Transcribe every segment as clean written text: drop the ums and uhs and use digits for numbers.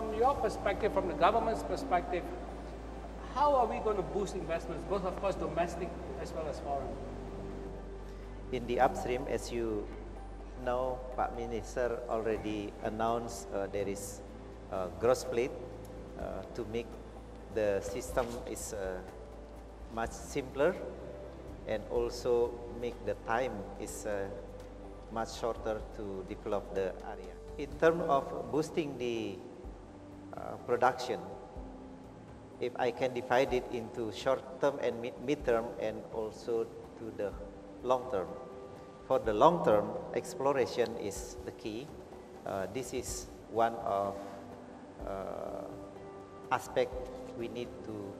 from your perspective, from the government's perspective, how are we going to boost investments, both of course domestic as well as foreign? In the upstream, as you know, Pak Minister already announced there is a growth split to make the system is much simpler and also make the time is much shorter to develop the area. In terms of boosting the production, if I can divide it into short-term and mid-term and also to the long-term. For the long-term, exploration is the key. This is one of aspect we need to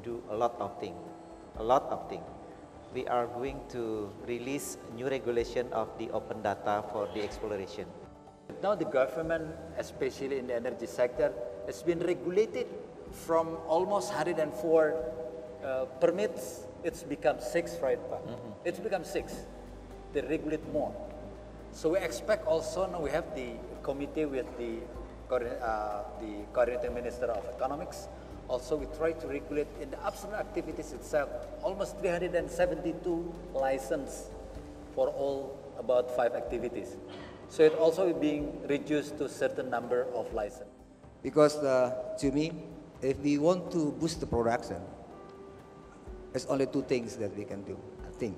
do a lot of things. We are going to release new regulation of the open data for the exploration. Now the government, especially in the energy sector, has been regulated from almost 104 permits. It's become 6, right, Pak? It's become 6. They regulate more. So we expect also, now we have the committee with the coordinating minister of economics. Also, we try to regulate in the upstream activities itself, almost 372 licenses for all about 5 activities. So it also being reduced to a certain number of licenses. Because to me, if we want to boost the production, there's only 2 things that we can do, I think.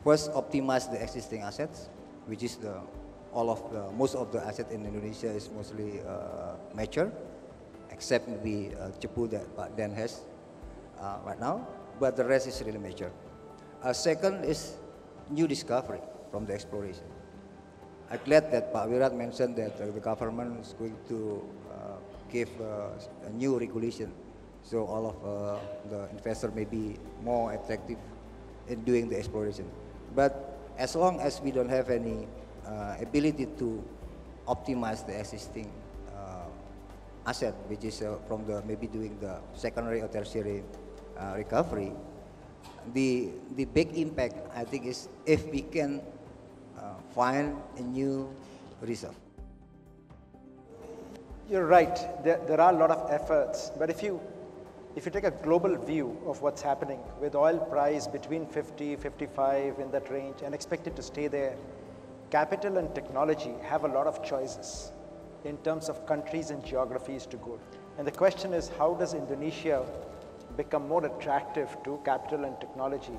First, optimize the existing assets, which is most of the assets in Indonesia is mostly mature, except maybe Cepu that Pak Dan has right now, but the rest is really mature. Second is new discovery from the exploration. I'm glad that Pak Wirat mentioned that the government is going to give a new regulation, so all of the investor may be more attractive in doing the exploration. But as long as we don't have any ability to optimize the existing asset, which is from the maybe doing the secondary or tertiary recovery, the big impact I think is if we can find a new reserve. You're right. There are a lot of efforts, but if you take a global view of what's happening with oil price between 50, 55 in that range and expected to stay there, capital and technology have a lot of choices in terms of countries and geographies to go. And the question is, how does Indonesia become more attractive to capital and technology?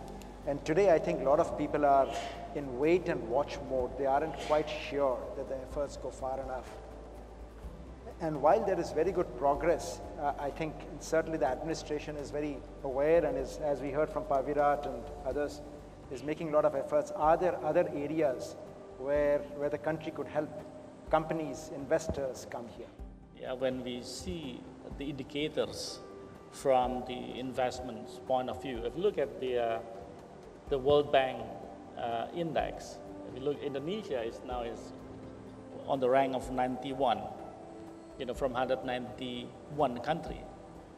And today I think a lot of people are in wait and watch mode. They aren't quite sure that the efforts go far enough. And while there is very good progress, I think certainly the administration is very aware and is, as we heard from Pavirat and others, is making a lot of efforts. Are there other areas where the country could help companies, investors come here? Yeah, when we see the indicators from the investments point of view, if you look at the World Bank index, if you look, Indonesia is now on the rank of 91. From 191 country,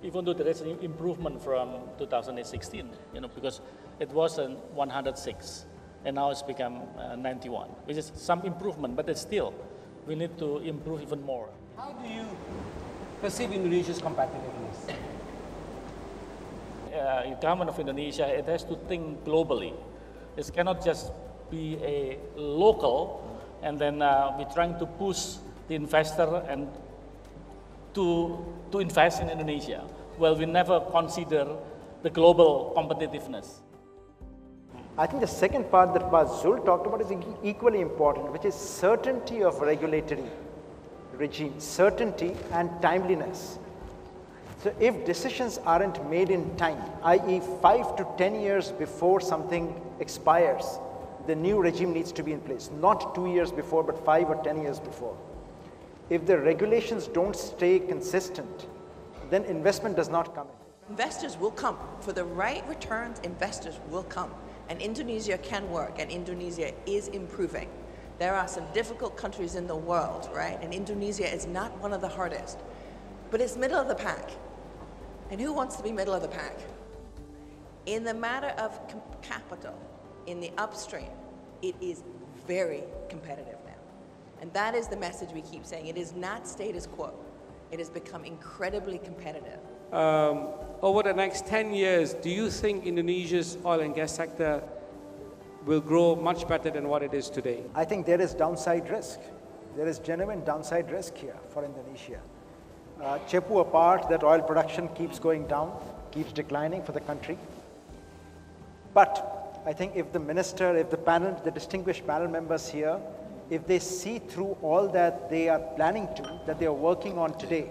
even though there is an improvement from 2016, because it was 106, and now it's become 91, which is some improvement, but it's still, we need to improve even more. How do you perceive Indonesia's competitiveness? The government of Indonesia, it has to think globally. It cannot just be a local, and then we're trying to push the investor and to invest in Indonesia. Well, we never consider the global competitiveness. I think the second part that Zul talked about is equally important, which is certainty of regulatory regime, certainty and timeliness. So if decisions aren't made in time, i.e. 5 to 10 years before something expires, the new regime needs to be in place, not 2 years before, but 5 or 10 years before. If the regulations don't stay consistent, then investment does not come in. Investors will come. For the right returns, investors will come. And Indonesia can work, and Indonesia is improving. There are some difficult countries in the world, right? And Indonesia is not one of the hardest. But it's middle of the pack. And who wants to be middle of the pack? In the matter of capital, in the upstream, it is very competitive now. And that is the message we keep saying. It is not status quo. It has become incredibly competitive. Over the next 10 years, do you think Indonesia's oil and gas sector will grow much better than what it is today? I think there is downside risk. There is genuine downside risk here for Indonesia. Cepu apart, that oil production keeps going down, keeps declining for the country. But I think if the minister, if the panel, the distinguished panel members here, if they see through all that they are planning to, that they are working on today,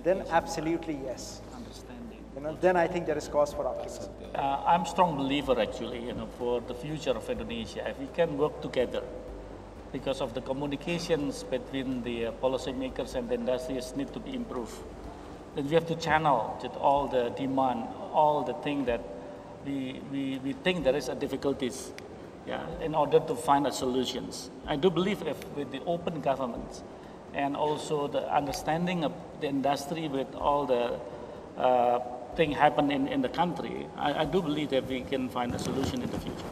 then absolutely yes. Then I think there is cause for optimism. I'm a strong believer actually, for the future of Indonesia, if we can work together, because of the communications between the policymakers and the industries need to be improved. Then we have to channel all the demand, all the things that we think there is a difficulties, in order to find a solutions. I do believe if with the open governments and also the understanding of the industry with all the thing happen in the country, I do believe that we can find a solution in the future.